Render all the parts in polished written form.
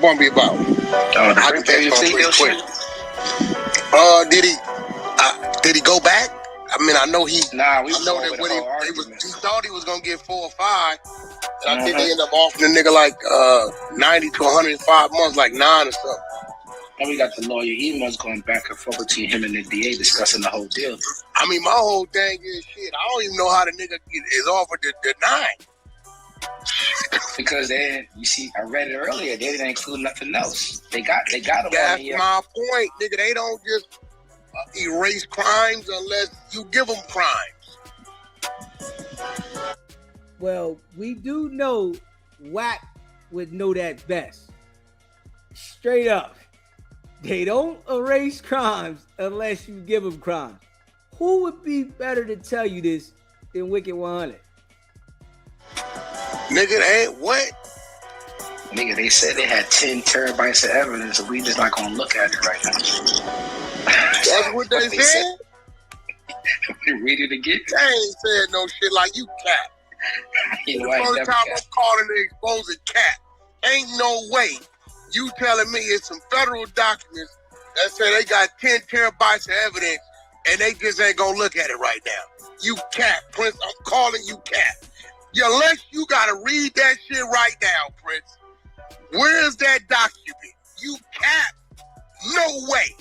Bumpy about? The I can tell you pretty quick. Did he go back? I mean, I know he. Nah, we I know that what he thought he was gonna get 4 or 5. And I think they ended up offering the nigga like 90 to 105 months, like 9 or something. And we got the lawyer emails going back and forth between him and the DA discussing the whole deal. I mean, my whole thing is shit. I don't even know how the nigga is offered the 9. Because I read it earlier. They didn't include nothing else. They got him. That's my point, nigga. They don't just erase crimes unless you give them crimes. Well, we do know Wack would know that best. Straight up. They don't erase crimes unless you give them crimes. Who would be better to tell you this than Wicked100? Nigga, they ain't what? Nigga, they said they had 10 terabytes of evidence, so we just not gonna look at it right now. That's what they said? Read it again. They ain't said no shit like you cap. The first time I'm calling it exposing cap. Ain't no way you telling me it's some federal documents that say they got 10 terabytes of evidence and they just ain't gonna look at it right now. You cap, Prince. I'm calling you cap. Unless you gotta read that shit right now, Prince. Where's that document? You cap. No way.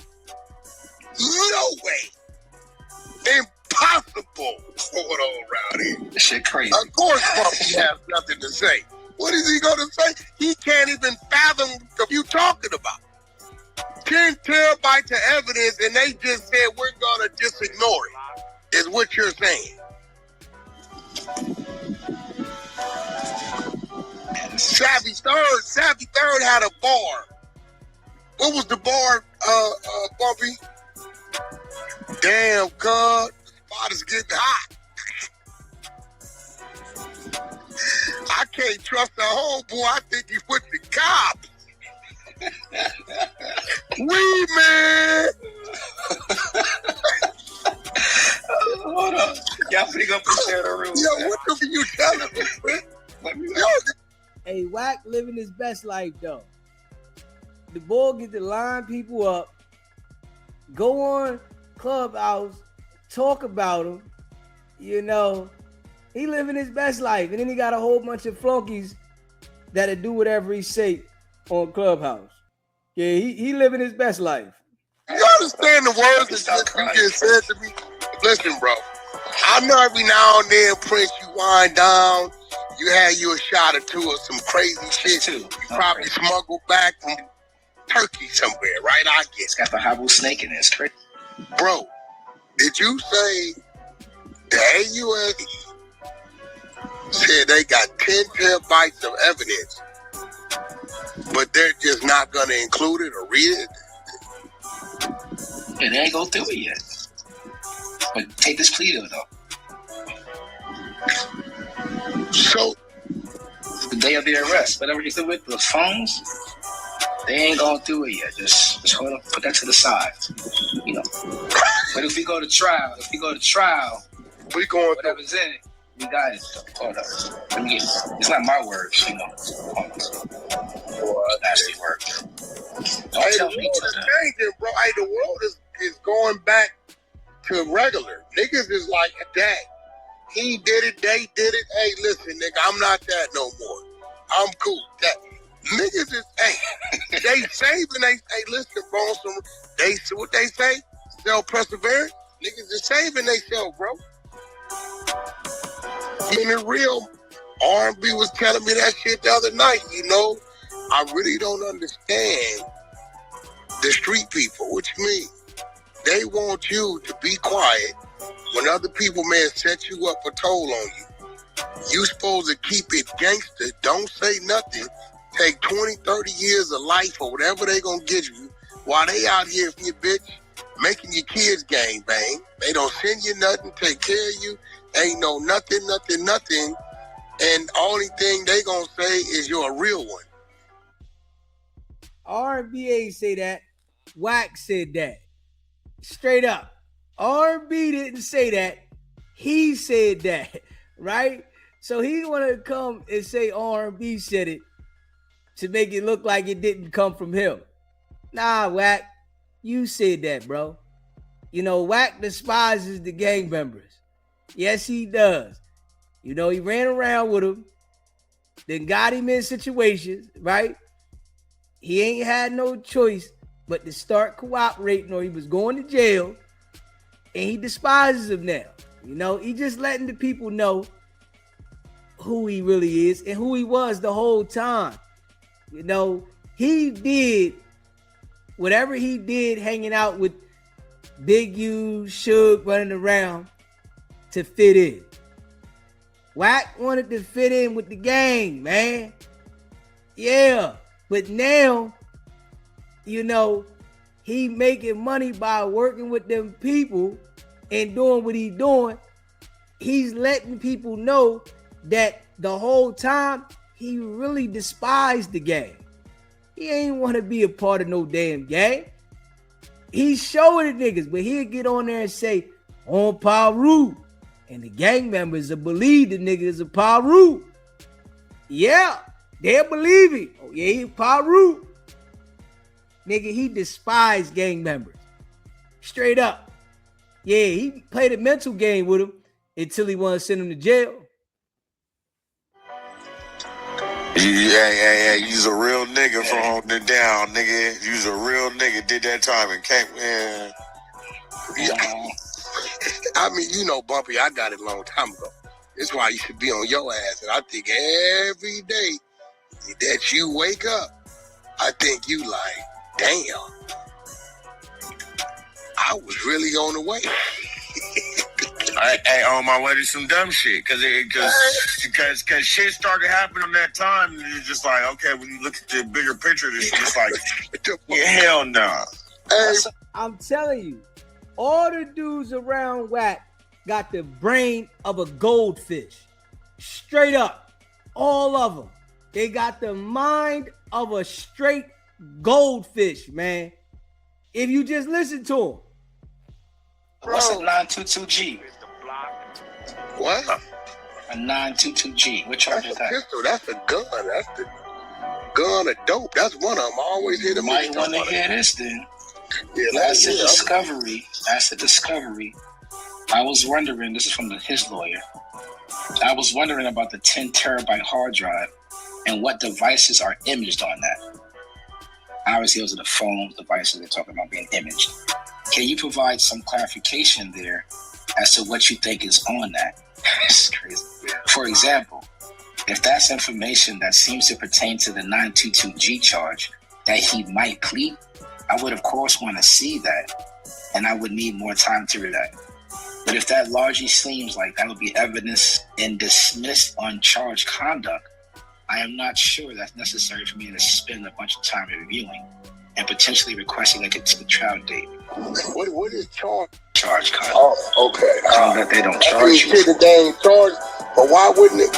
No way. Impossible. What's going on around here? This shit crazy. Of course Bumpy has nothing to say. What is he gonna say? He can't even fathom what you talking about. 10 terabytes of evidence and they just said we're gonna just ignore it, is what you're saying. Savvy Third had a bar. What was the bar, Bumpy? Damn, God, the spot is getting hot. I can't trust the homeboy. I think he's with the cops. Man. Hold on. Y'all finna go share the room. Yo, what the you telling me, man? Hey, Wack living his best life, though. The boy get to line people up, go on Clubhouse, talk about him. You know, he living his best life. And then he got a whole bunch of flunkies that'll do whatever he say on Clubhouse. Yeah, he living his best life. You understand the words that you just said to me? Listen, bro. I know every now and then, Prince, you wind down. You had you a shot or two of some crazy shit. You probably smuggled back from Turkey somewhere, right? I guess. It's got the Habu snake in it. It's crazy. Bro, did you say the AUSA said they got 10 terabytes of evidence, but they're just not going to include it or read it? And they ain't go through it yet. But take this plea deal, though. So, the day of the arrest, whatever you did with those phones, they ain't going through it yet. Just hold up, put that to the side. You know. But if we go to trial, we going whatever's in it, we got it. Hold up. Let me get it. It's not my words, you know. Nasty words. Hey, the world is changing, bro. Hey, the world is going back to regular. Niggas is like that. He did it, they did it. Hey, listen, nigga, I'm not that no more. I'm cool. That niggas is, hey, they saving, hey, listen, bro, what they say? Self-perseverance? Niggas is saving themselves, bro. I mean, it's real. R&B was telling me that shit the other night, you know. I really don't understand the street people. What you mean? They want you to be quiet when other people, man, set you up for toll on you. You supposed to keep it gangster. Don't say nothing. Take 20, 30 years of life or whatever they gonna give you while they out here, you bitch, making your kids gang bang. They don't send you nothing, take care of you. Ain't no nothing. And only thing they gonna say is you're a real one. R&B ain't say that. Wack said that. Straight up. R&B didn't say that. He said that, right? So he want to come and say R&B said it. to make it look like it didn't come from him. Nah, Wack, you said that, bro. You know, Wack despises the gang members. Yes, he does. You know, he ran around with him, then got him in situations, right? He ain't had no choice but to start cooperating or he was going to jail, and he despises him now. You know, he just letting the people know who he really is and who he was the whole time. You know, he did whatever he did hanging out with Big U, Suge, running around to fit in. Wack wanted to fit in with the gang, man. Yeah, but now, you know, he making money by working with them people and doing what he doing. He's letting people know that the whole time he really despised the gang. He ain't want to be a part of no damn gang. He's showing the niggas, but he'll get on there and say, on Paru. And the gang members will believe the nigga is a Paru. Yeah, they'll believe it. Oh, yeah, he Paru. Nigga, he despised gang members. Straight up. Yeah, he played a mental game with him until he wanted to send him to jail. Yeah, you's a real nigga for holding it down, nigga. You's a real nigga, did that time and came, man. Yeah. I mean, you know, Bumpy, I got it a long time ago. That's why you should be on your ass. And I think every day that you wake up, I think you like, damn, I was really on the way. I on my way to some dumb shit, cause shit started happening on that time, and it's just like, okay, when you look at the bigger picture, it's just like, yeah, hell no. Nah. Hey. I'm telling you, all the dudes around Wack got the brain of a goldfish, straight up, all of them. They got the mind of a straight goldfish, man. If you just listen to them. What's a 922G? What? A 922G. What charge is that? Pistol. That's a gun. That's the gun of dope. That's one of them. I always hear them. You might want to hear this then. Yeah, that's a discovery. That's a discovery. I was wondering, this is from his lawyer. I was wondering about the 10 terabyte hard drive and what devices are imaged on that. Obviously, those are the phone devices they're talking about being imaged. Can you provide some clarification there as to what you think is on that? It's crazy. For example, if that's information that seems to pertain to the 922G charge that he might plead, I would of course want to see that, and I would need more time to read that. But if that largely seems like that would be evidence in dismissed uncharged conduct, I am not sure that's necessary for me to spend a bunch of time reviewing and potentially requesting a continued trial date. What is charge? Charge conduct. Oh, okay. That they don't charge you. Shit, they ain't charged, but why wouldn't it?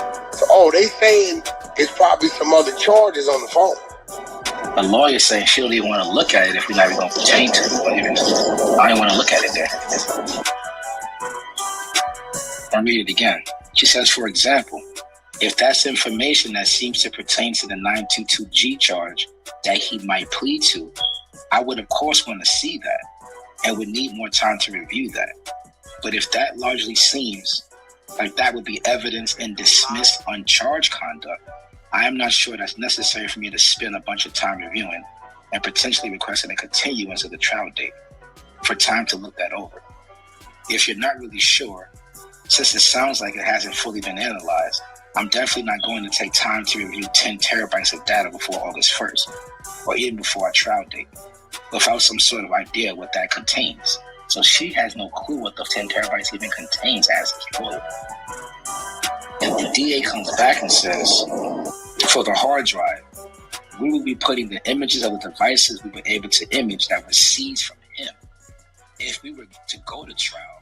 Oh, they saying it's probably some other charges on the phone. A lawyer saying she don't even want to look at it if we're not even going to pertain to it. I don't want to look at it there. I'll read it again. She says, for example, if that's information that seems to pertain to the 922G charge that he might plead to, I would of course want to see that and would need more time to review that. But if that largely seems like that would be evidence in dismissed uncharged conduct, I am not sure that's necessary for me to spend a bunch of time reviewing and potentially requesting a continuance of the trial date for time to look that over. If you're not really sure, since it sounds like it hasn't fully been analyzed, I'm definitely not going to take time to review 10 terabytes of data before August 1st, or even before our trial date, without some sort of idea what that contains. So she has no clue what the 10 terabytes even contains as a whole. And the DA comes back and says, for the hard drive, we will be putting the images of the devices we were able to image that were seized from him. If we were to go to trial,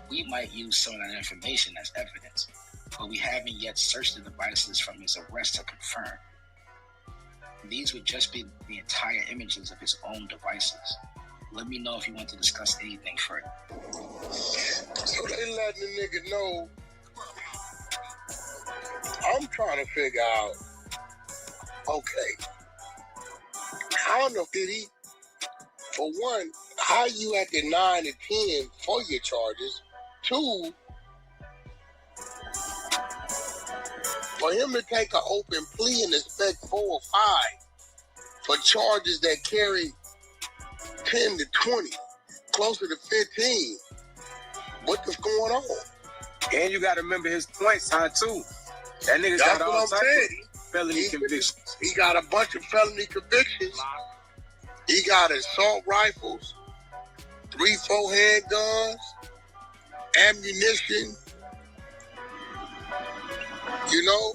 we might use some of that information as evidence, but we haven't yet searched the devices from his arrest to confirm. These would just be the entire images of his own devices. Let me know if you want to discuss anything further. So they letting the nigga know. I'm trying to figure out, okay, don't know, did he? For one, how you at the 9 to 10 for your charges? 2, for him to take an open plea and expect 4 or 5 for charges that carry 10 to 20, closer to 15. What the going on? And you got to remember his points high too. That nigga's got all types of felony convictions. He got a bunch of felony convictions. He got assault rifles, 3-4 handguns, ammunition. You know.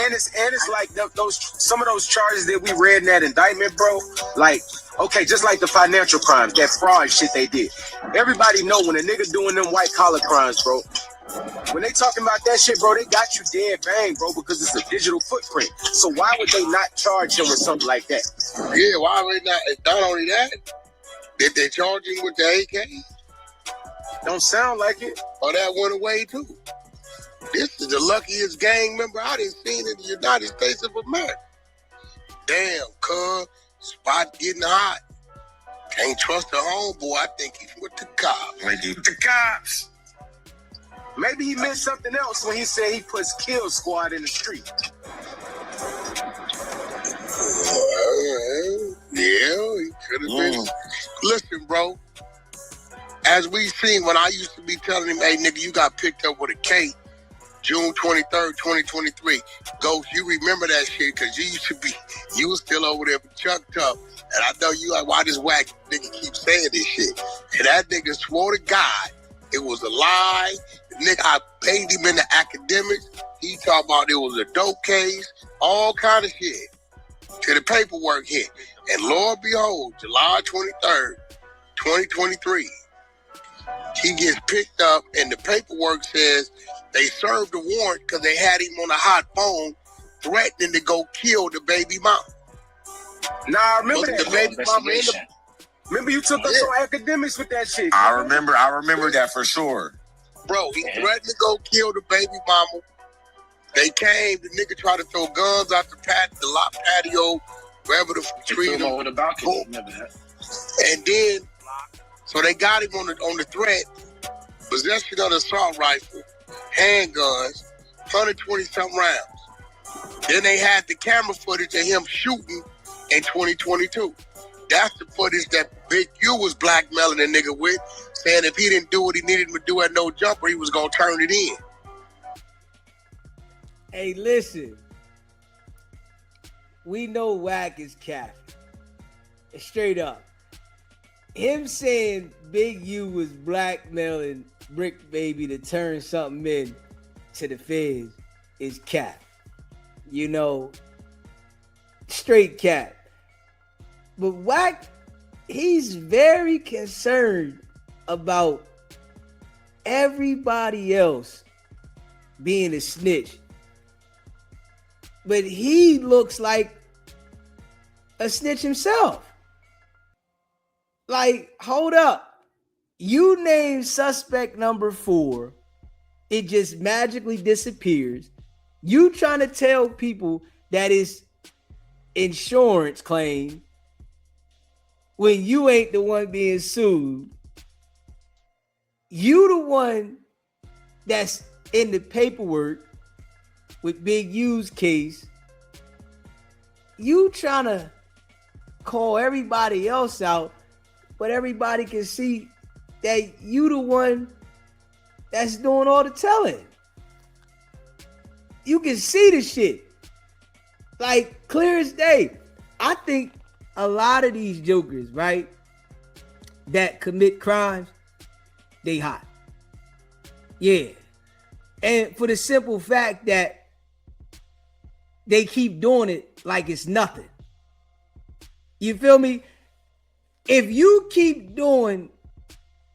And it's like those some of those charges that we read in that indictment, bro. Like, okay, just like the financial crimes, that fraud shit they did. Everybody know when a nigga doing them white collar crimes, bro. When they talking about that shit, bro, they got you dead bang, bro, because it's a digital footprint. So why would they not charge him with something like that? Yeah, why would not? Not only that, did they charge him with the AK? Don't sound like it. Or that went away too. This is the luckiest gang member I done seen in the United States of America. Damn, cuz, spot getting hot. Can't trust the homeboy. I think he's with the cops. With the cops. Maybe he meant something else when he said he puts kill squad in the street. Yeah, he could have been. Listen, bro. As we seen when I used to be telling him, hey, nigga, you got picked up with a K, June 23rd, 2023. Ghost, you remember that shit because you was still over there for Chuck Tough. And I know you like, why this whack nigga keep saying this shit? And that nigga swore to God it was a lie. The nigga, I paid him in the academics. He talking about it was a dope case, all kind of shit. Till the paperwork hit. And Lord behold, July 23rd, 2023, he gets picked up and the paperwork says they served a warrant because they had him on a hot phone threatening to go kill the baby mama. Nah, I remember that. The baby mama in the... Remember you took us on academics with that shit. I remember that for sure. Bro, he threatened to go kill the baby mama. They came, the nigga tried to throw guns out the lot patio, wherever the tree. Over the balcony. Remember that. And then, so they got him on the threat, possession of the assault rifle, handguns, 120-something rounds. Then they had the camera footage of him shooting in 2022. That's the footage that Big U was blackmailing a nigga with, saying if he didn't do what he needed to do at no jumper, he was gonna turn it in. Hey, listen. We know Wack is capping. Straight up. Him saying Big U was blackmailing Brick Baby to turn something in to the feds is cap. You know, straight cap. But Wack, he's very concerned about everybody else being a snitch. But he looks like a snitch himself. Like, hold up. You name suspect number 4. It just magically disappears. You trying to tell people that it's insurance claim when you ain't the one being sued. You the one that's in the paperwork with Big U's case. You trying to call everybody else out, but everybody can see that you the one that's doing all the telling. You can see the shit. Like, clear as day. I think a lot of these jokers, right, that commit crimes, they hot. Yeah. And for the simple fact that they keep doing it like it's nothing. You feel me? If you keep doing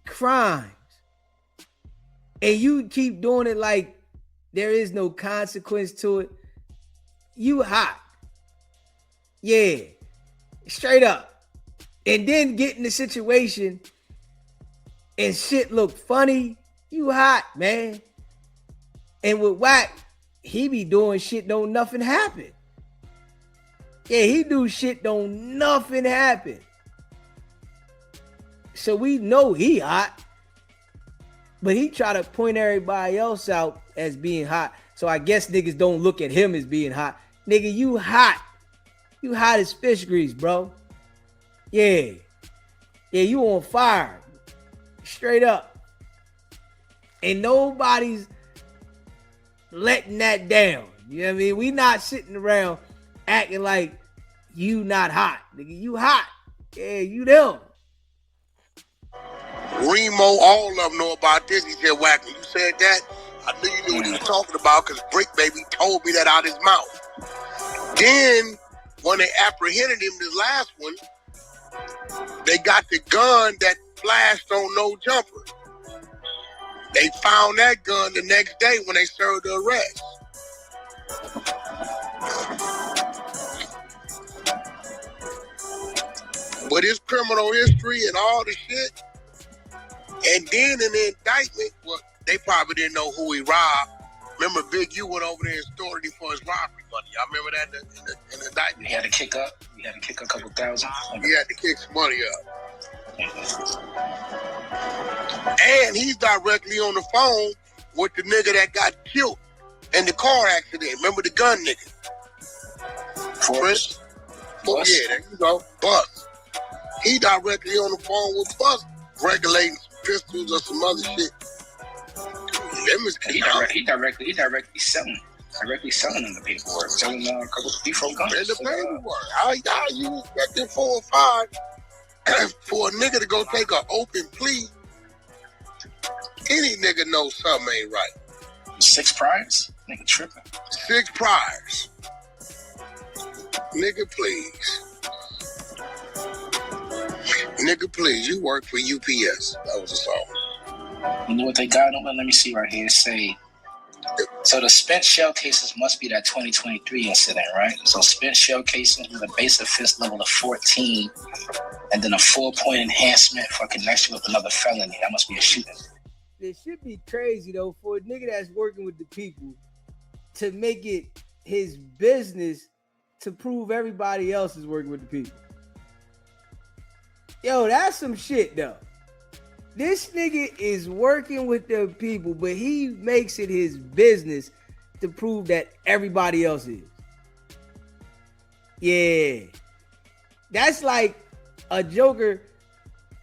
crimes and you keep doing it like there is no consequence to it, you hot. Yeah. Straight up. And then get in the situation and shit look funny, you hot, man. And with Wack, he be doing shit, don't nothing happen. Yeah, he do shit, don't nothing happen. So we know he hot. But he try to point everybody else out as being hot. So I guess niggas don't look at him as being hot. Nigga, you hot. You hot as fish grease, bro. Yeah. Yeah, you on fire. Straight up. And nobody's letting that down. You know what I mean? We not sitting around acting like you not hot. Nigga, you hot. Yeah, you them. Remo, all of them know about this. He said, Wack, when you said that, I knew you knew what he was talking about because Brick Baby told me that out his mouth. Then, when they apprehended him, the last one, they got the gun that flashed on No Jumper. They found that gun the next day when they served the arrest. But his criminal history and all the shit, and then in the indictment, well, they probably didn't know who he robbed. Remember, Big U went over there and stored him for his robbery money. Y'all remember that in the indictment? He had to kick up. He had to kick a couple thousand. He had to kick some money up. And he's directly on the phone with the nigga that got killed in the car accident. Remember the gun nigga? Forrest? Oh, yeah, there you go. Bus. He directly on the phone with Bus, regulating some pistols or some other shit. He directly selling. Directly selling them the paperwork. Selling a couple of D4 guns. And the paperwork. How you expecting 4 or 5 for a nigga to go take an open plea? Any nigga knows something ain't right. 6 priors? Nigga tripping. 6 priors. Nigga, please. Nigga, please. You work for UPS. That was a song. You know what they got on? Let me see right here. Say, so the spent shell cases must be that 2023 incident, right? So spent shell cases with a base offense level of 14 and then a 4-point enhancement for connection with another felony. That must be a shooting. It should be crazy, though, for a nigga that's working with the people to make it his business to prove everybody else is working with the people. Yo, that's some shit, though. This nigga is working with the people, but he makes it his business to prove that everybody else is. Yeah. That's like a joker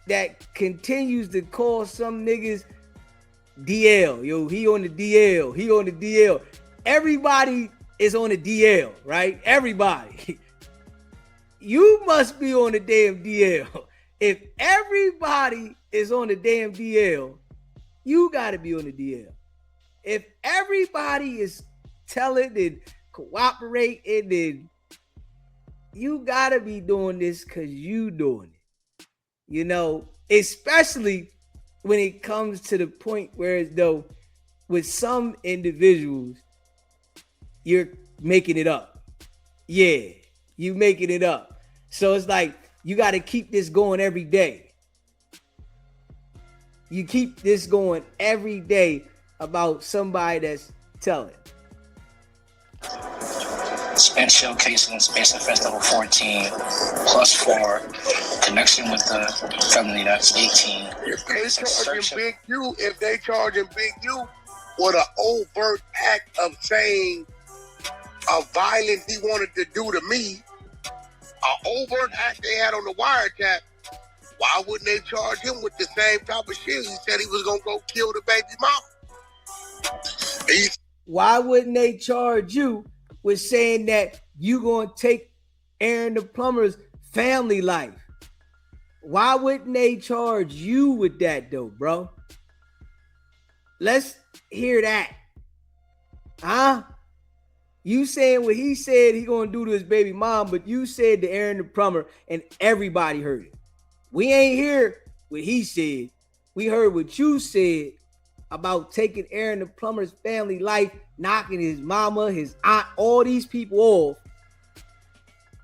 that continues to call some niggas DL. Yo, he on the DL. He on the DL. Everybody is on the DL, right? Everybody. You must be on the damn DL. If everybody is on the damn DL, you got to be on the DL. If everybody is telling and cooperating, then you got to be doing this because you doing it. You know, especially when it comes to the point where it's though with some individuals, you're making it up. Yeah, you making it up. So it's like, you got to keep this going every day. You keep this going every day about somebody that's telling. Spent shell casing, space offense level 14, plus 4, connection with the felony, that's 18. If they charging Big U with an overt act of saying a violence he wanted to do to me, an overt act they had on the wiretap, why wouldn't they charge him with the same type of shit? He said he was going to go kill the baby mama. Why wouldn't they charge you with saying that you going to take Aaron the plumber's family life? Why wouldn't they charge you with that though, bro? Let's hear that. Huh? You saying what he said he gonna do to his baby mom, but you said to Aaron the plumber and everybody heard it. We ain't hear what he said. We heard what you said about taking Aaron the plumber's family life, knocking his mama, his aunt, all these people off.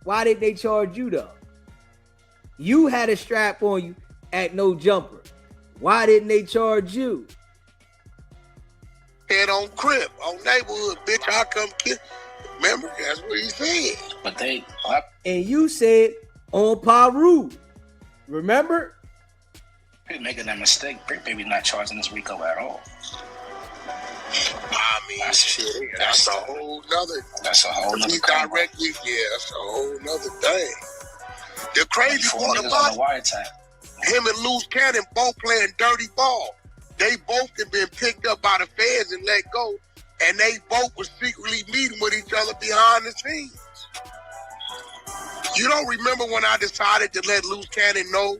Why did they charge you though? You had a strap on you at No Jumper. Why didn't they charge you? Head on crib, on neighborhood, bitch, I come kill. Remember, that's what he said. But they, And you said on Paru. Remember? they're making that mistake. Brick Baby not charging this RICO at all. I mean, that's a whole nother. That's a whole nother. Directly, that's a whole nother thing. The crazy part about him and Loose Cannon both playing dirty ball. They both have been picked up by the feds and let go, and they both were secretly meeting with each other behind the scenes. You don't remember when I decided to let Loose Cannon know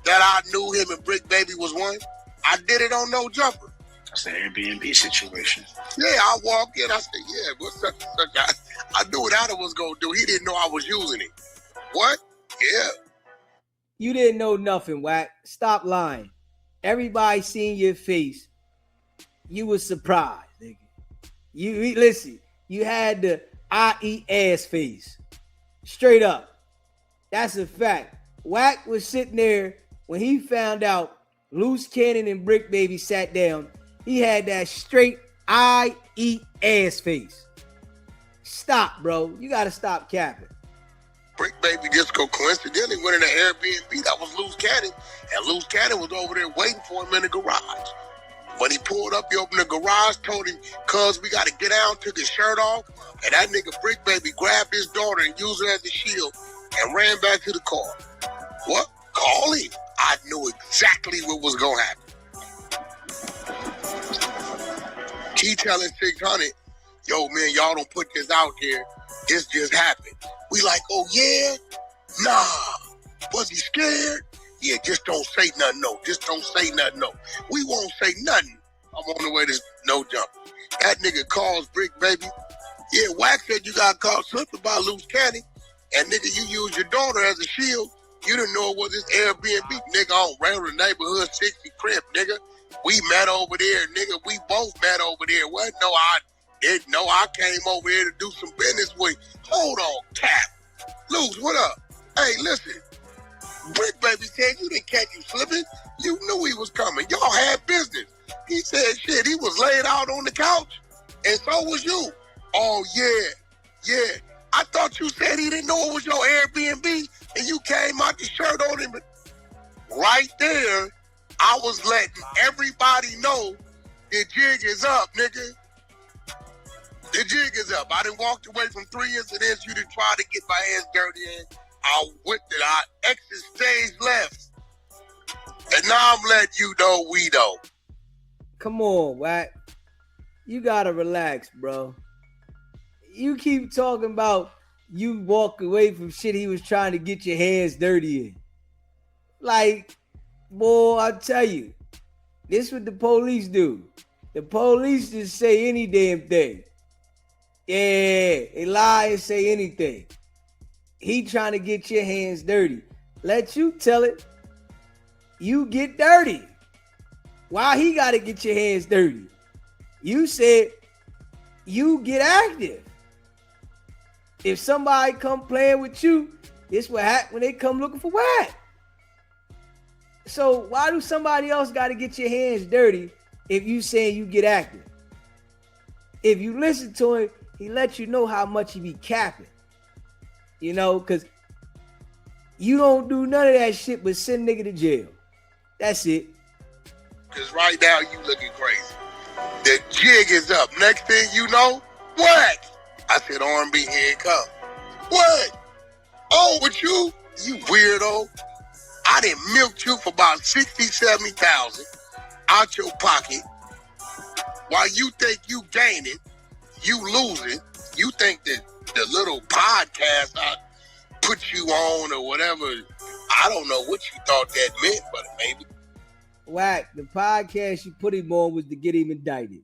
that I knew him and Brick Baby was one? I did it on No Jumper. That's the Airbnb situation. Yeah, I walked in, I said, yeah, what's up? I knew what Adam was going to do. He didn't know I was using it. What? Yeah. You didn't know nothing, Wack. Stop lying. Everybody seen your face. You was surprised, nigga. You listen, you had the I eat ass face. Straight up. That's a fact. Wack was sitting there when he found out Loose Cannon and Brick Baby sat down. He had that straight I eat ass face. Stop, bro. You gotta stop capping. Brick Baby just coincidentally went in an Airbnb that was Loose Cannon, and Loose Cannon was over there waiting for him in the garage. When he pulled up, he opened the garage, told him, cuz we gotta get down, took his shirt off, and that nigga Brick Baby grabbed his daughter and used her as a shield and ran back to the car. What? Call him. I knew exactly what was gonna happen. He telling 600, yo, man, y'all don't put this out there. This just happened. We like, oh, yeah? Nah. Was he scared? Yeah, just don't say nothing, no. Just don't say nothing, no. We won't say nothing. I'm on the way to No Jump. That nigga calls Brick Baby. Yeah, Wack said you got caught slipping by Loose Cannon. And nigga, you used your daughter as a shield. You didn't know it was this Airbnb. Nigga, on Railroad Neighborhood 60 crib, nigga. We met over there, nigga. We both met over there. What? No, I didn't know. I came over here to do some business with. Hold on, Cap. Luz, what up? Hey, listen. Brick Baby said you didn't catch him slipping. You knew he was coming. Y'all had business. He said, shit, he was laid out on the couch, and so was you. Oh, yeah. I thought you said he didn't know it was your Airbnb, and you came out the shirt on him. Right there, I was letting everybody know the jig is up, nigga. The jig is up. I done walked away from 3 incidents. You done tried to get my hands dirty in. I exit stage left. And now I'm letting you know we don't. Come on, Wack. You gotta relax, bro. You keep talking about you walk away from shit he was trying to get your hands dirty in. Like, boy, I tell you, this what the police do. The police just say any damn thing. Yeah, they lie and say anything. He trying to get your hands dirty. Let you tell it. You get dirty. Why he got to get your hands dirty? You said you get active. If somebody come playing with you, this what happen when they come looking for Wack. So why do somebody else got to get your hands dirty if you saying you get active? If you listen to him, he let you know how much he be capping. You know, because you don't do none of that shit but send nigga to jail. That's it. Because right now you looking crazy. The jig is up. Next thing you know, what? I said, R&B, here it come. What? Oh, with you? You weirdo. I done milked you for about 60, 70,000 out your pocket. While you think you gaining, you losing. You think that the little podcast I put you on or whatever, I don't know what you thought that meant, but maybe. Wack, the podcast you put him on was to get him indicted.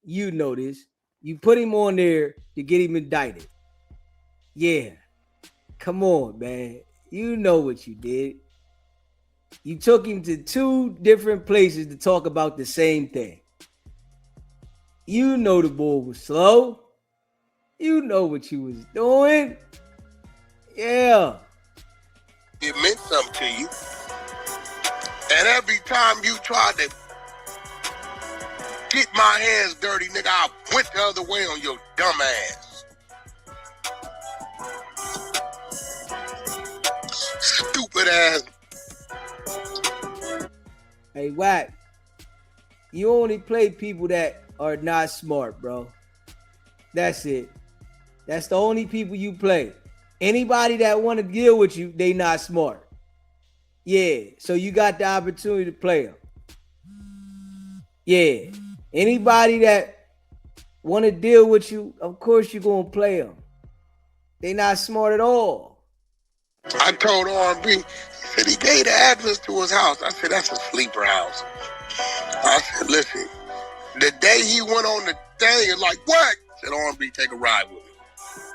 You know this. You put him on there to get him indicted. Yeah. Come on, man. You know what you did. You took him to 2 different places to talk about the same thing. You know the boy was slow. You know what you was doing. Yeah. It meant something to you. And every time you tried to get my hands dirty, nigga, I went the other way on your dumb ass. Stupid ass. Hey, Wack, you only play people that are not smart, bro. That's it. That's the only people you play. Anybody that want to deal with you, they not smart. Yeah, so you got the opportunity to play them. Yeah, anybody that want to deal with you, of course you're going to play them. They not smart at all. I told R&B, he said he gave the address to his house. I said, that's a sleeper house. I said, listen, the day he went on the thing, and like, what? I said, R&B, take a ride with me.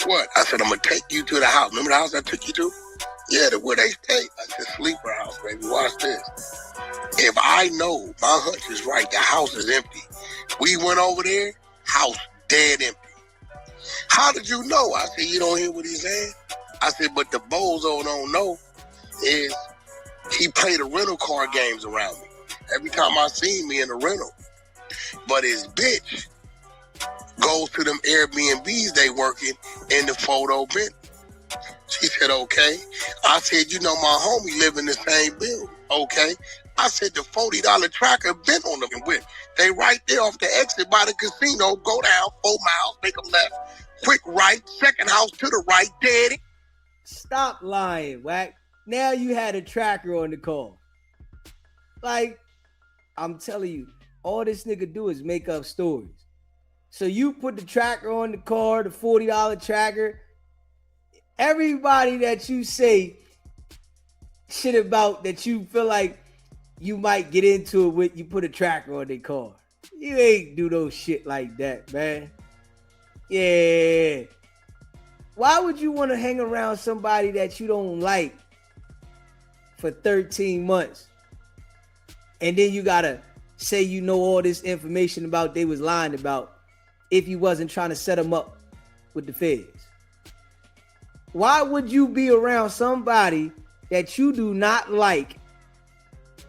What? I said, I'm going to take you to the house. Remember the house I took you to? Yeah, where they stay. I said, sleeper house, baby. Watch this. If I know my hunch is right, the house is empty. We went over there, house dead empty. How did you know? I said, you don't hear what he's saying? I said, but the bozo don't know is he played the rental car games around me. Every time I see me in the rental. But his bitch goes to them Airbnbs they working in the photo bin. She said, okay. I said, you know, my homie live in the same building. Okay. I said, the $40 tracker been on them with. They right there off the exit by the casino. Go down 4 miles, make a left. Quick right, second house to the right, dead. Stop lying, Wack. Now you had a tracker on the car. Like, I'm telling you, all this nigga do is make up stories. So you put the tracker on the car, the $40 tracker. Everybody that you say shit about that you feel like you might get into it with, you put a tracker on their car. You ain't do no shit like that, man. Yeah. Why would you want to hang around somebody that you don't like for 13 months? And then you gotta say you know all this information about they was lying about if you wasn't trying to set them up with the feds. Why would you be around somebody that you do not like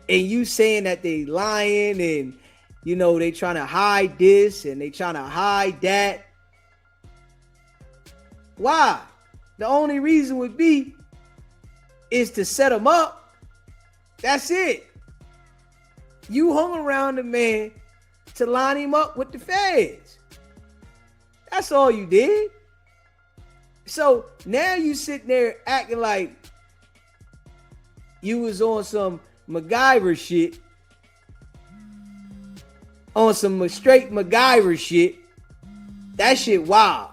and you saying that they lying and, you know, they trying to hide this and they trying to hide that? Why? The only reason would be is to set them up. That's it. You hung around the man to line him up with the feds. That's all you did. So now you sitting there acting like you was on some MacGyver shit. On some straight MacGyver shit. That shit wild.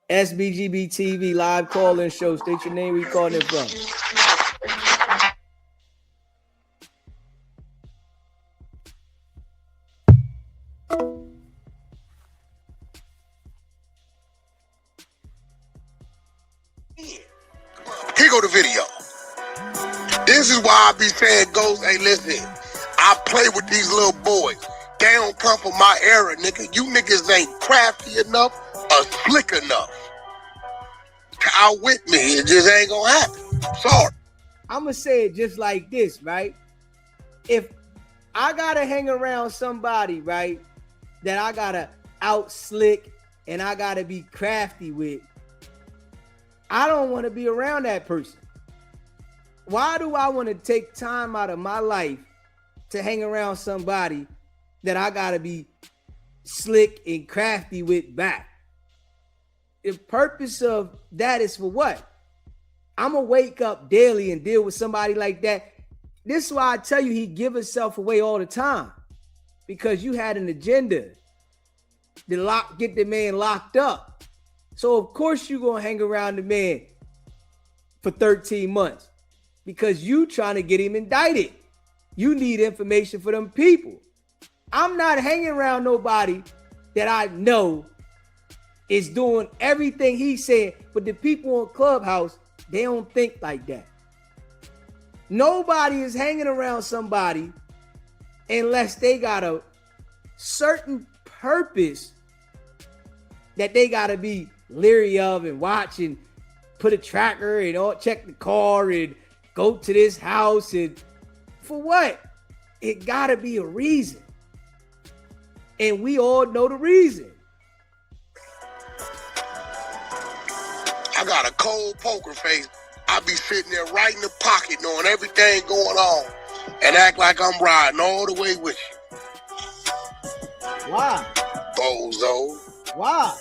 SBGB TV live call-in show. State your name, where you calling in from. Here go the video. This is why I be saying, Ghost, hey, listen, I play with these little boys. They don't come from my era, nigga. You niggas ain't crafty enough or slick enough to outwit me. It just ain't gonna happen. Sorry. I'm gonna say it just like this, right? If I gotta hang around somebody, right, that I gotta out slick and I gotta be crafty with, I don't want to be around that person. Why do I want to take time out of my life to hang around somebody that I gotta be slick and crafty with back? The purpose of that is for what? I'm gonna wake up daily and deal with somebody like that. This is why I tell you he give himself away all the time, because you had an agenda to get the man locked up. So of course you gonna hang around the man for 13 months because you trying to get him indicted. You need information for them people. I'm not hanging around nobody that I know is doing everything he said, but the people on Clubhouse, they don't think like that. Nobody is hanging around somebody unless they got a certain purpose that they got to be leery of and watch and put a tracker and all, check the car and go to this house. And for what? It gotta be a reason. And we all know the reason. I got a cold poker face. I be sitting there right in the pocket knowing everything going on and act like I'm riding all the way with you. Why? Bozo. Why?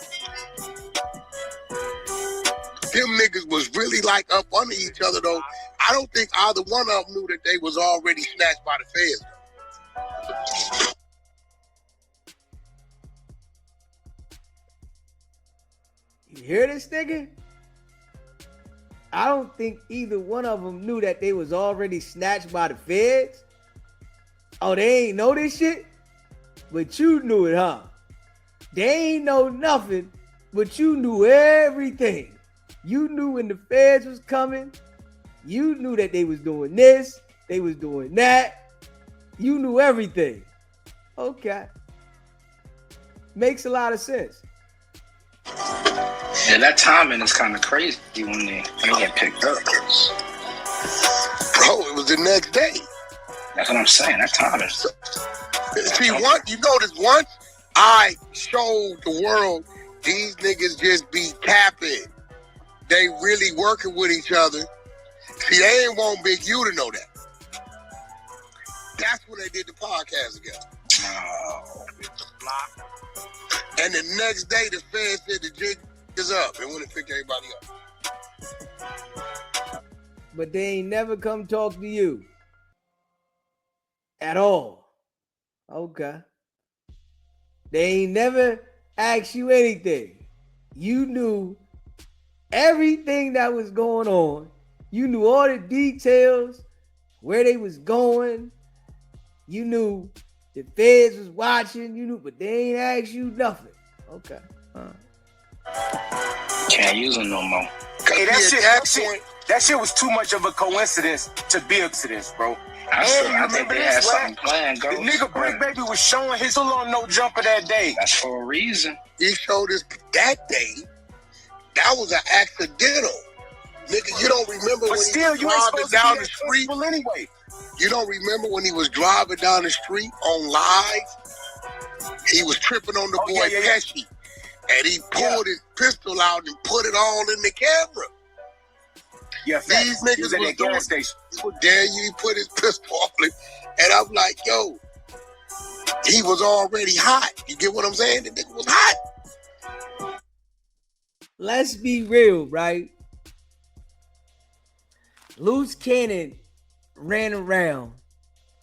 Them niggas was really like up under each other though. I don't think either one of them knew that they was already snatched by the feds. You hear this nigga? I don't think either one of them knew that they was already snatched by the feds. Oh, they ain't know this shit? But you knew it, huh? They ain't know nothing, but you knew everything. You knew when the feds was coming. You knew that they was doing this. They was doing that. You knew everything. Okay. Makes a lot of sense. Yeah, that timing is kind of crazy when they get picked up. Bro, it was the next day. That's what I'm saying. That timing. See, you notice once I showed the world these niggas just be capping. They really working with each other. See, they ain't want Big U to know that. That's when they did the podcast together. Oh. And the next day, the feds said the jig is up and went and picked everybody up. But they ain't never come talk to you. At all. Okay. They ain't never asked you anything. You knew everything that was going on. You knew all the details, where they was going. You knew the feds was watching. You knew, but they ain't asked you nothing. Okay. Can't use them no more. Hey, that shit was too much of a coincidence to be a coincidence, bro. I think they had something planned, The nigga Brick Baby was showing his on no jumper that day. That's for a reason. He showed us that day. That was an accidental. Nigga, you don't remember when he was driving down the street? Anyway. You don't remember when he was driving down the street on live? He was tripping on the boy Pesci. And he pulled his pistol out and put it all in the camera. Yeah, these niggas at that gas station. There you put his pistol on it. And I'm like, yo, he was already hot. You get what I'm saying? The nigga was hot. Let's be real, right? Loose Cannon ran around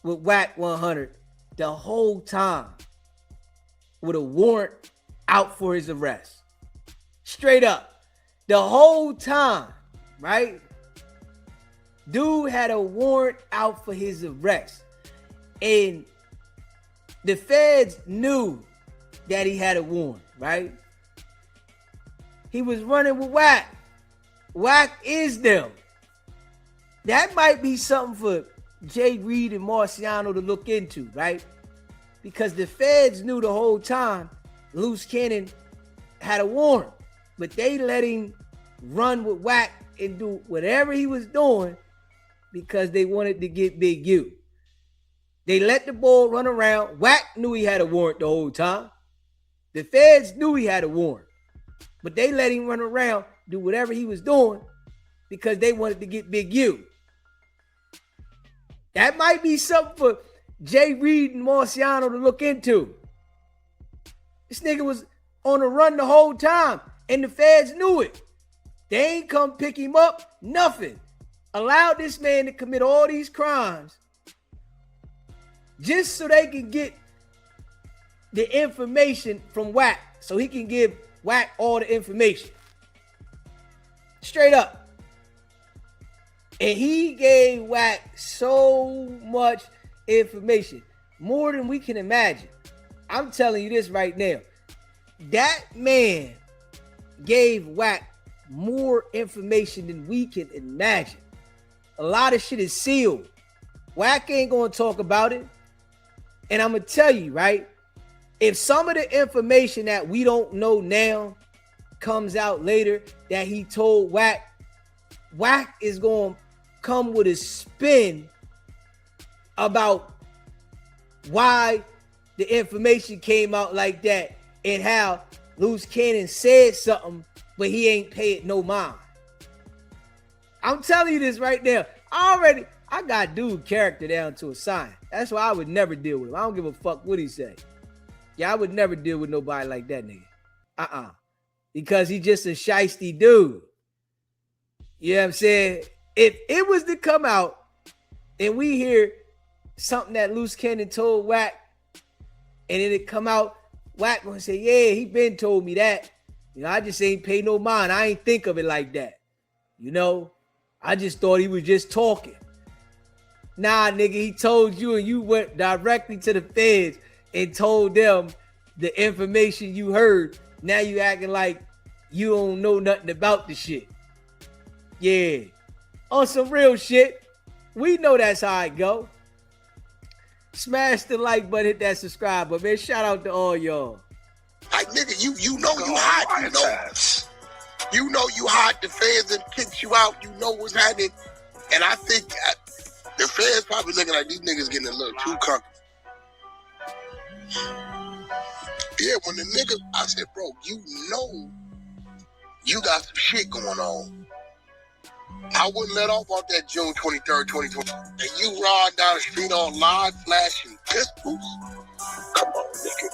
with Wicked100 the whole time with a warrant out for his arrest. Straight up. The whole time, right? Dude had a warrant out for his arrest. And the feds knew that he had a warrant, right? He was running with Wack. Wack is them. That might be something for Jay Reed and Marciano to look into, right? Because the feds knew the whole time Loose Cannon had a warrant, but they let him run with Wack and do whatever he was doing because they wanted to get Big U. They let the ball run around. Wack knew he had a warrant the whole time. The feds knew he had a warrant, but they let him run around, do whatever he was doing because they wanted to get Big U. That might be something for Jay Reed and Marciano to look into. This nigga was on the run the whole time, and the feds knew it. They ain't come pick him up, nothing. Allowed this man to commit all these crimes just so they can get the information from Wack, so he can give Wack all the information. Straight up. And he gave Wack so much information, more than we can imagine. I'm telling you this right now. That man gave Wack more information than we can imagine. A lot of shit is sealed. Wack ain't gonna talk about it. And I'm gonna tell you, right? If some of the information that we don't know now comes out later that he told Wack, Wack is gonna come with a spin about why the information came out like that and how Loose Cannon said something, but he ain't paid no mind. I'm telling you this right now. I got dude character down to a science. That's why I would never deal with him. I don't give a fuck what he say. Yeah, I would never deal with nobody like that nigga. Because he just a shiesty dude. You know what I'm saying? If it was to come out and we hear something that Loose Cannon told Wack, and then it come out, Wack gonna say, yeah, he been told me that. You know, I just ain't pay no mind. I ain't think of it like that. You know, I just thought he was just talking. Nah, nigga, he told you and you went directly to the feds and told them the information you heard. Now you acting like you don't know nothing about the shit. Yeah. On some real shit, we know that's how it go. Smash the like button, hit that subscribe button, man. Shout out to all y'all. Like, nigga, you know you hot, you know you hot. The feds that kicks you out, you know what's happening. And I think the feds probably looking like these niggas getting a little too comfortable. Yeah, when the nigga, I said, bro, you know you got some shit going on. I wouldn't let off that June 23rd, 2020. And you ride down the street on live flashing pistols? Come on, nigga.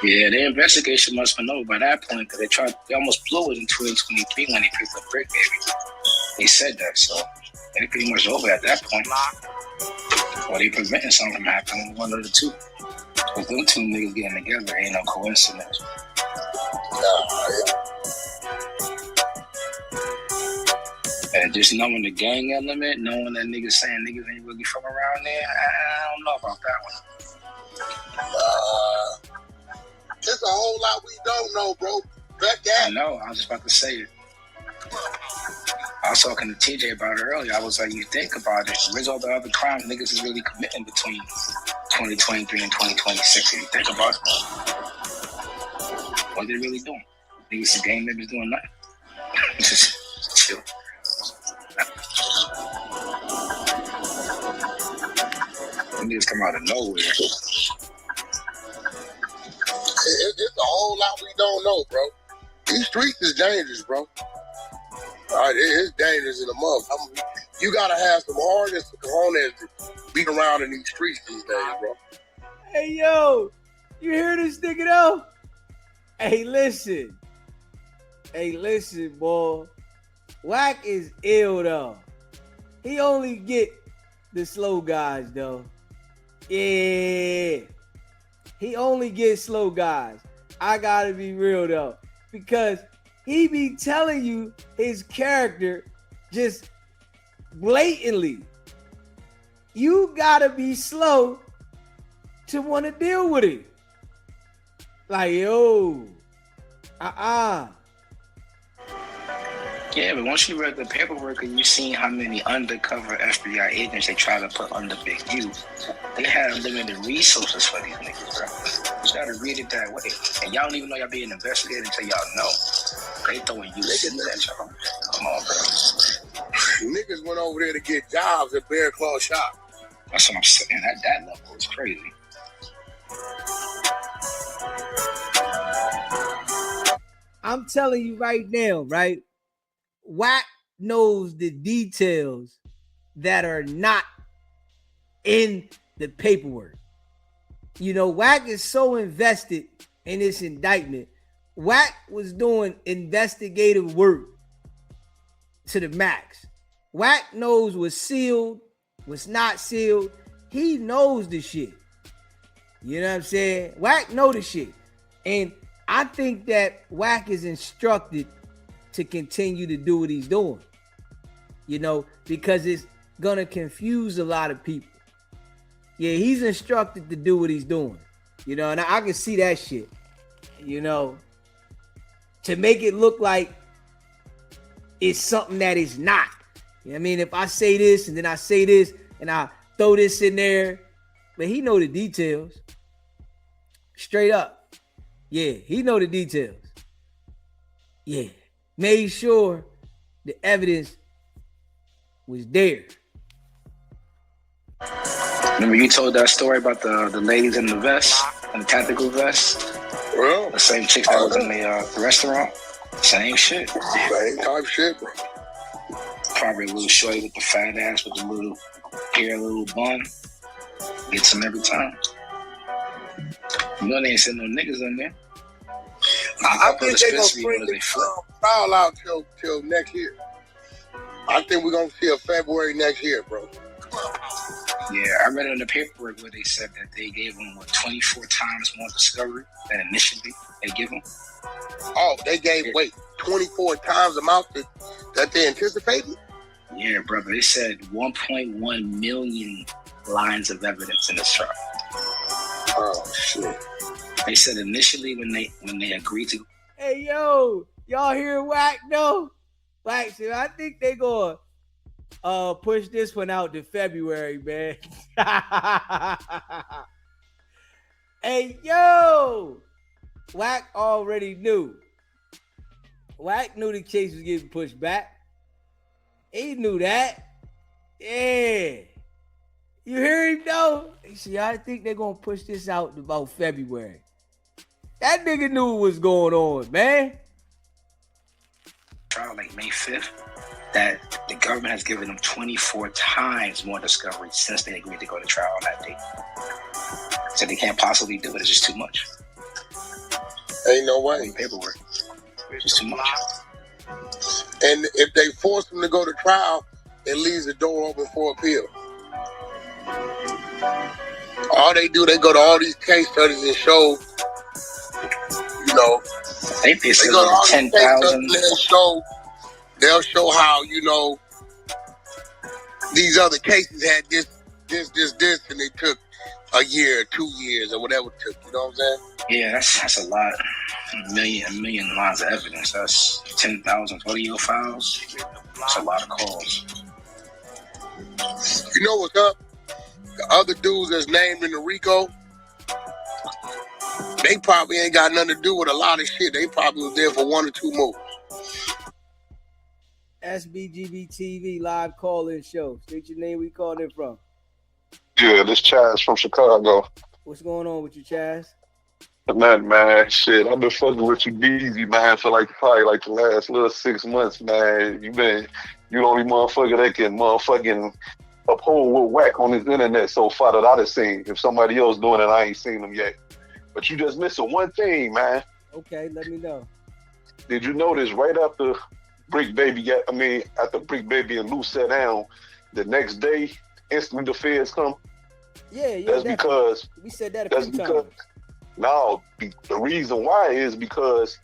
Yeah, the investigation must have been over by that point because they almost blew it in 2023 when they picked up Brick Baby. They said that, so they pretty much over at that point. Or they preventing something from happening, one of the two. Because them two niggas getting together ain't no coincidence. And just knowing the gang element, knowing that niggas saying niggas ain't really from around there, I don't know about that one. There's a whole lot we don't know, bro. Bet that. I know, I was just about to say it. I was talking to TJ about it earlier. I was like, you think about it, where's all the other crimes niggas is really committing between 2023 and 2026? If you think about it, what are they really doing? Niggas, the gang members doing nothing. Just chill. Niggas come out of nowhere. It's a whole lot we don't know, bro. These streets is dangerous, bro. All right, it's dangerous in the month. You gotta have some hardness and cojones to be around in these streets these days, bro. Hey, yo, you hear this nigga though? Hey, listen, boy. Wack is ill though. He only get the slow guys though. Yeah. He only gets slow guys. I gotta be real though. Because he be telling you his character just blatantly. You gotta be slow to want to deal with it. Like, yo. Yeah, but once you read the paperwork and you seen how many undercover FBI agents they try to put under Big U, they have limited resources for these niggas, bro. You just gotta read it that way. And y'all don't even know y'all being investigated until y'all know. They throwing you niggas at y'all. Come on, bro. Niggas went over there to get jobs at Bear Claw Shop. That's what I'm saying. That level is crazy. I'm telling you right now, right? Wack knows the details that are not in the paperwork. You know, Wack is so invested in this indictment. Wack was doing investigative work to the max. Wack knows what's sealed, what's not sealed. He knows the shit. You know what I'm saying? Wack know the shit. And I think that Wack is instructed to continue to do what he's doing, you know, because it's gonna confuse a lot of people. Yeah, he's instructed to do what he's doing, you know, and I can see that shit, you know, to make it look like it's something that is not. You know what I mean? If I say this and then I say this and I throw this in there, but he know the details. Straight up. Yeah, he know the details. Yeah. Made sure the evidence was there. Remember you told that story about the ladies in the vest, in the tactical vest? Well, The same chick that was in the restaurant? Same shit. Same type shit, bro. Probably a little shorty with the fat ass with the little hair, little bun. Gets them every time. You know they ain't send no niggas in there. I think they gonna bring the trial out till next year. I think we're gonna see a February next year, bro. Yeah, I read it in the paperwork where they said that they gave them 24 times more discovery than initially they give them. Oh, they gave 24 times the amount that they anticipated? Yeah, brother. They said 1.1 million lines of evidence in this trial. Oh shit. They said initially when they agreed to. Hey yo, y'all hear Wack though? Wack said, I think they gonna push this one out to February, man. Hey yo, Wack already knew. Wack knew the case was getting pushed back. He knew that. Yeah. You hear him though? He said, I think they're gonna push this out to about February. That nigga knew what was going on, man. Trial like May 5th, that the government has given them 24 times more discovery since they agreed to go to trial on that date. So they can't possibly do it. It's just too much. Ain't no way. Paperwork. It's just too much. And if they force them to go to trial, it leaves the door open for appeal. All they do, they go to all these case studies and show, you know, they go to all 10,000. They'll show how, you know, these other cases had this, and they took a year, 2 years, or whatever it took. You know what I'm saying? Yeah, that's a lot. A million lines of evidence. That's 10,000 audio files. That's a lot of calls. You know what's up? The other dudes that's named in the RICO, they probably ain't got nothing to do with a lot of shit. They probably was there for 1 or 2 moves. SBGB TV live call-in show. State your name. We called in from. Yeah, this Chaz from Chicago. What's going on with you, Chaz? Nothing, man. Shit, I've been fucking with you, Deezy, man, for probably the last little 6 months, man. You the only motherfucker that can motherfucking uphold what Wack on his internet so far that I done seen. If somebody else doing it, I ain't seen them yet. But you just missing one thing, man. Okay, let me know. Did you notice right after Brick Baby after Brick Baby and Lou sat down, the next day, instantly the feds come? Yeah, that's definitely. Because we said that a few times. No, the reason why is because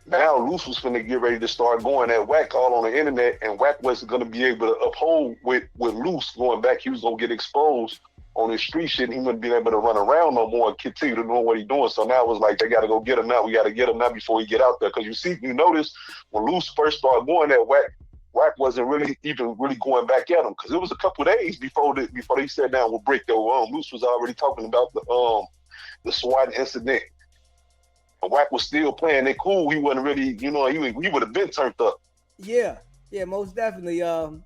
now Luce was finna get ready to start going at Wack all on the internet, and Wack wasn't gonna be able to uphold with Luce going back. He was gonna get exposed on his street shit, and he wouldn't be able to run around no more and continue to know what he's doing. So now it was like, they gotta go get him now. We gotta get him now before he get out there. Cause you notice when Luce first started going at Wack wasn't really going back at him. Cause it was a couple of days before they sat down with Brick though. Luce was already talking about the SWAT incident. And Wack was still playing it cool. He wasn't really, he would have been turned up. Yeah, most definitely.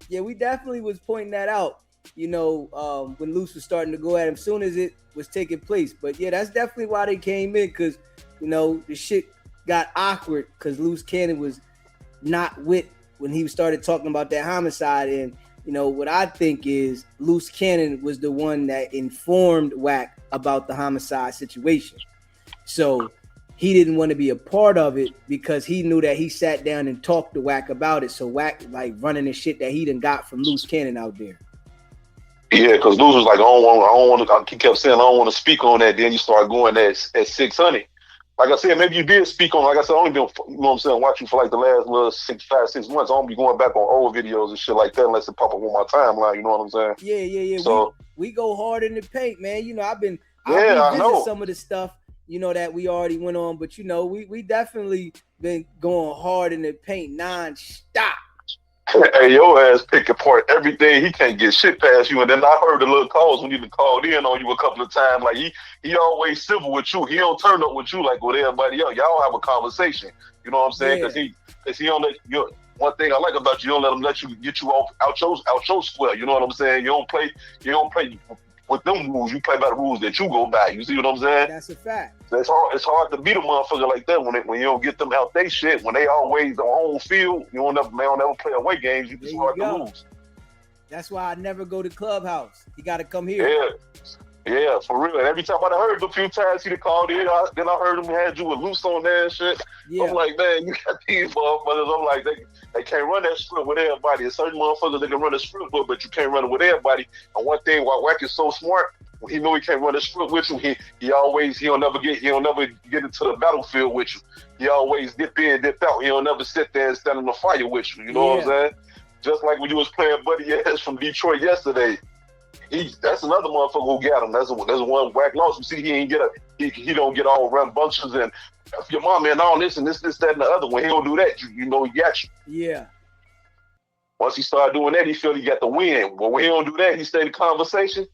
We definitely was pointing that out, when Luce was starting to go at him soon as it was taking place. But yeah, that's definitely why they came in, because, the shit got awkward because Luce Cannon was not with when he started talking about that homicide. And, what I think is Luce Cannon was the one that informed Wack about the homicide situation. So he didn't want to be a part of it because he knew that he sat down and talked to Wack about it. So Wack running the shit that he done got from Luce Cannon out there. Yeah, because Luce was like, I don't want to. He kept saying, I don't want to speak on that. Then you start going at 600. Like I said, maybe you did speak on. Like I said, I only been, watching for the last little 6 months. I don't be going back on old videos and shit like that unless it pop up on my timeline. You know what I'm saying? Yeah. So we go hard in the paint, man. I've been I know some of the stuff, that we already went on, but we definitely been going hard in the paint non-stop. Hey, your ass pick apart everything. He can't get shit past you. And then I heard the little calls when you been called in on you a couple of times. Like he always civil with you. He don't turn up with you like with everybody else. Y'all have a conversation. You know what I'm saying? Because he on the one thing I like about you don't let you get you out your square. You know what I'm saying? You don't play with them rules. You play by the rules that you go by. You see what I'm saying? That's a fact. So it's hard to beat a motherfucker like that when you don't get them out they shit. When they always on home field, they don't ever play away games. You just hard to lose. That's why I never go to Clubhouse. You got to come here. Yeah, for real. And every time I heard him a few times, he'd called in. Then I heard him had you with loose on there and shit. Yeah. I'm like, man, you got these motherfuckers. I'm like, they can't run that script with everybody. There's certain motherfuckers that can run a script with, but you can't run it with everybody. And one thing, why Wack is so smart, when he know he can't run a script with you, he'll never get into the battlefield with you. He always dip in, dip out. He'll never sit there and stand in the fire with you. You know what I'm saying? Just like when you was playing Buddy Ass from Detroit yesterday. That's another motherfucker who got him. That's one Wack lost. You see, he don't get all rambunctious and your mom and all this and this, that, and the other. When he don't do that, you know he got you. Yeah. Once he started doing that, he feel he got the win. But when he don't do that, he stay in the conversation.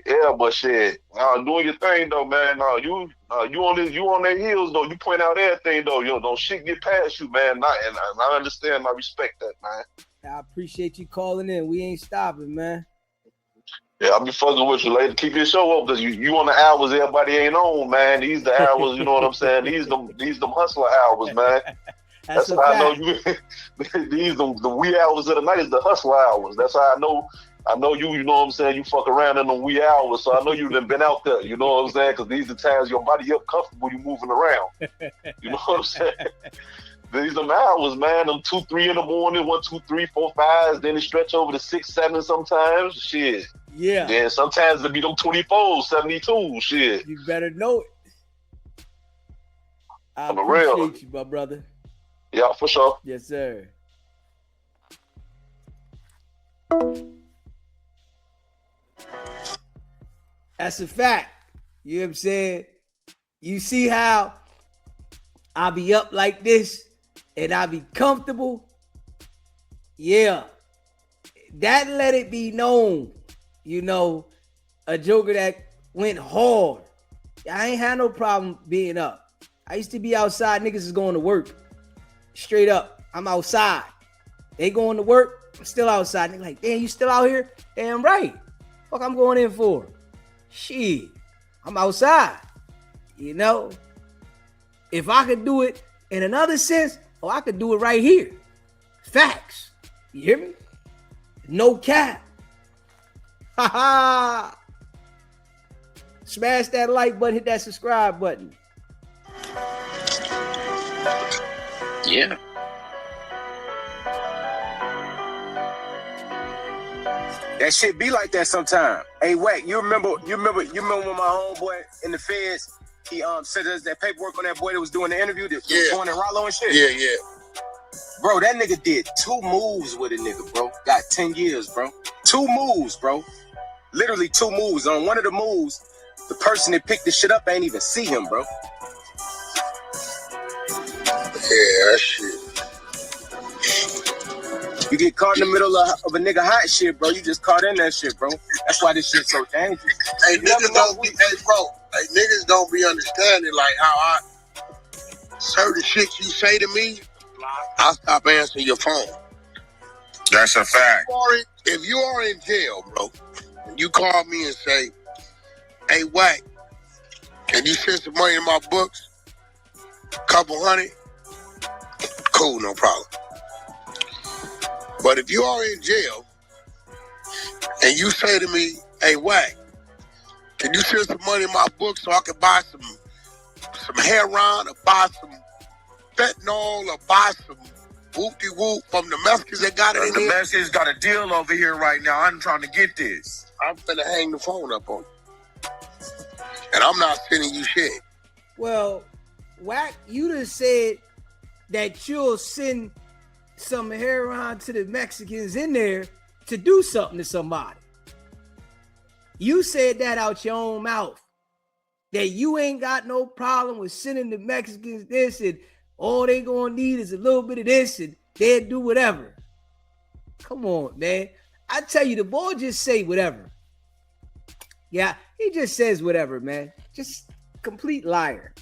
Yeah, but shit, doing your thing though, man. You on their heels though. You point out everything though. Don't shit get past you, man. And I understand. I respect that, man. I appreciate you calling in. We ain't stopping, man. Yeah, I'll be fucking with you later. Keep your show up because you on the hours everybody ain't on, man. These the hours, you know what I'm saying? These them hustler hours, man. That's how I know you. These the wee hours of the night is the hustler hours. That's how I know you. You know what I'm saying? You fuck around in the wee hours, so I know you done been out there. You know what I'm saying? Because these the times your body up comfortable, you moving around. You know what I'm saying? These are hours, man. Them 2, 3 in the morning, 1, 2, 3, 4, 5s. Then it stretch over to 6, 7 sometimes. Shit. Yeah. Then sometimes it be them 24, 72. Shit. You better know it. I appreciate you, my brother. Yeah, for sure. Yes, sir. That's a fact. You know what I'm saying? You see how I be up like this and I be comfortable? Yeah. That let it be known, a joker that went hard. I ain't had no problem being up. I used to be outside. Niggas is going to work. Straight up. I'm outside. They going to work. I'm still outside. They like, damn, you still out here? Damn right. Fuck I'm going in for? Shit. I'm outside. If I could do it in another sense, I could do it right here. Facts. You hear me? No cap. Ha ha. Smash that like button, hit that subscribe button. Yeah. That shit be like that sometime. Hey, Wack, you remember when my homeboy in the feds, he sent us that paperwork on that boy that was doing the interview, that was going to Rollo and shit? Yeah. Bro, that nigga did 2 moves with a nigga, bro. Got 10 years, bro. 2 moves, bro. Literally 2 moves. On one of the moves, the person that picked the shit up ain't even see him, bro. Yeah, that shit. You get caught in the middle of a nigga hot shit, bro. You just caught in that shit, bro. That's why this shit's so dangerous. Hey, niggas don't be understanding like how certain shit you say to me, I'll stop answering your phone. That's a fact. If you are in jail, bro, and you call me and say, hey, Wack, can you send some money in my books? Couple $100? Cool, no problem. But if you are in jail and you say to me, hey, Wack, can you send some money in my book so I can buy some heroin or buy some fentanyl or buy some whoop-de-whoop from the Mexicans that got it in the here? The Mexicans got a deal over here right now. I'm trying to get this. I'm finna hang the phone up on you. And I'm not sending you shit. Well, Wack, you just said that you'll send some heroin to the Mexicans in there to do something to somebody. You said that out your own mouth. That you ain't got no problem with sending the Mexicans this and all they gonna need is a little bit of this and they'll do whatever. Come on, man. I tell you, the boy just say whatever. Yeah, he just says whatever, man. Just complete liar.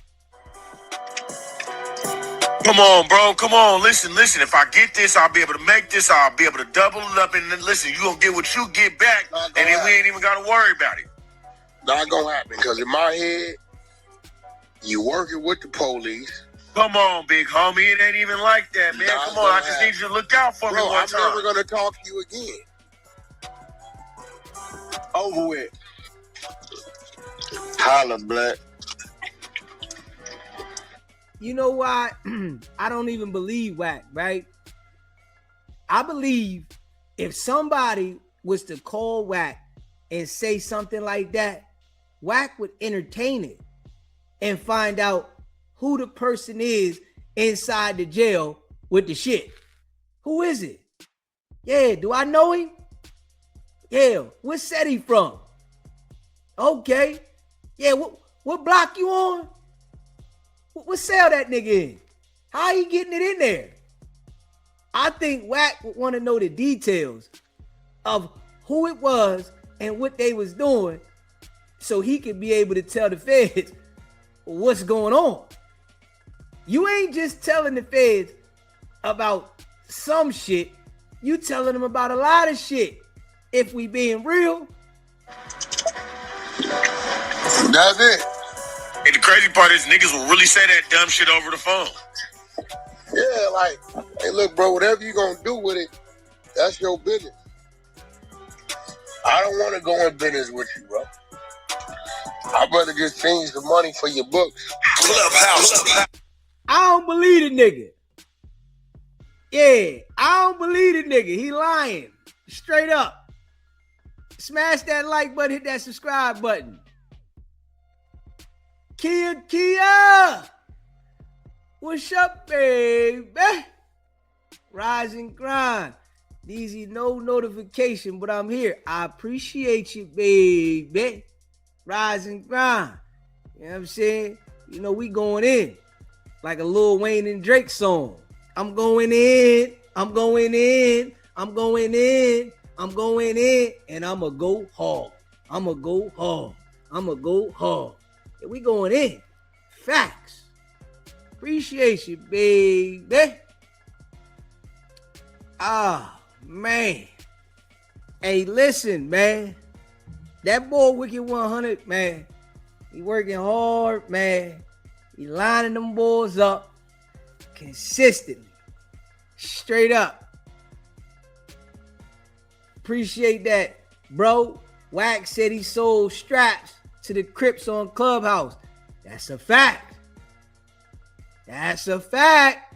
Come on, bro. Come on. Listen. If I get this, I'll be able to make this. I'll be able to double it up. And then listen, you gonna get what you get back, and then we ain't even gotta worry about it. Not gonna happen, because in my head, you working with the police. Come on, big homie. It ain't even like that, man. Come on. I just need you to look out for me one time. I'm never gonna talk to you again. Over with. Holla, blood. You know why? I don't even believe Wack, right? I believe if somebody was to call Wack and say something like that, Wack would entertain it and find out who the person is inside the jail with the shit. Who is it? Yeah, do I know him? Yeah, what set he from? Okay. Yeah, what block you on? What cell that nigga in? How he getting it in there? I think Wack would want to know the details of who it was and what they was doing so he could be able to tell the feds what's going on. You ain't just telling the feds about some shit. You telling them about a lot of shit. If we being real. That's it. And the crazy part is niggas will really say that dumb shit over the phone. Yeah, like, hey, look, bro, whatever you gonna do with it, that's your business. I don't want to go in business with you, bro. I'd rather just change the money for your books. Clubhouse. I don't believe the nigga. Yeah, I don't believe the nigga. He lying. Straight up. Smash that like button, hit that subscribe button. Kia. What's up, baby? Rise and grind. Deezy, no notification, but I'm here. I appreciate you, baby. Rise and grind. You know what I'm saying? You know, we going in like a Lil Wayne and Drake song. I'm going in, I'm going in, I'm going in, I'm going in, and I'ma go hard. I'ma go hard. I'ma go hard. Yeah, we going in. Facts. Appreciate you, baby. Ah, man. Hey, listen, man. That boy Wicked100, man. He working hard, man. He lining them boys up consistently. Straight up. Appreciate that, bro. Wack said he sold straps to the Crips on Clubhouse. That's a fact. That's a fact.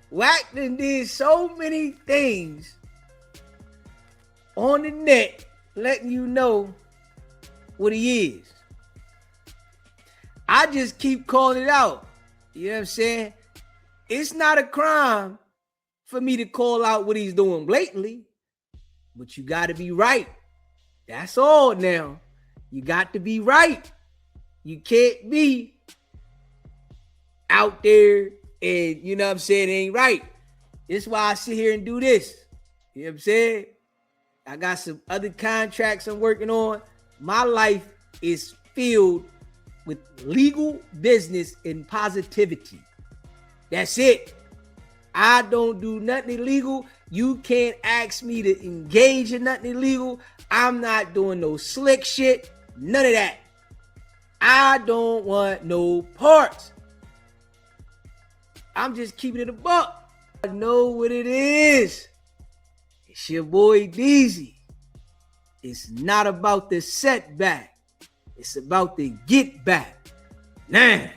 Wack done did so many things on the net letting you know what he is. I just keep calling it out. You know what I'm saying? It's not a crime for me to call out what he's doing blatantly, but you got to be right. That's all now. You got to be right. You can't be out there and, you know what I'm saying, it ain't right. This is why I sit here and do this. You know what I'm saying? I got some other contracts I'm working on. My life is filled with legal business and positivity. That's it. I don't do nothing illegal. You can't ask me to engage in nothing illegal. I'm not doing no slick shit. None of that. I don't want no parts. I'm just keeping it a buck. I know what it is. It's your boy Deezy. It's not about the setback. It's about the get back. Nah.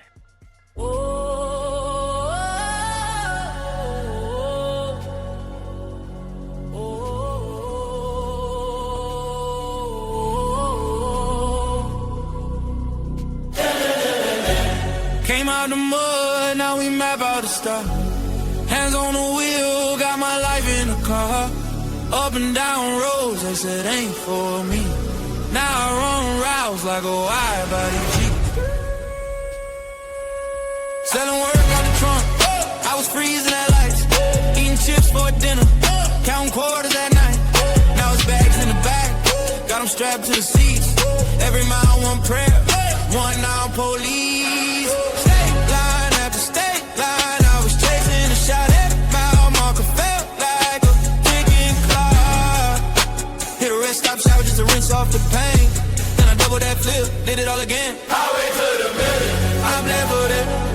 Came out the mud, now we map out the stuff. Hands on the wheel, got my life in the car. Up and down roads, they said ain't for me. Now I run routes like a wide body Jeep. Selling work out the trunk, I was freezing at lights. Eating chips for dinner, counting quarters at night. Now it's bags in the back, got them strapped to the seats. Every mile one prayer, one now police. State line after state wheel, did it all again. Highway to the million. I bled for that.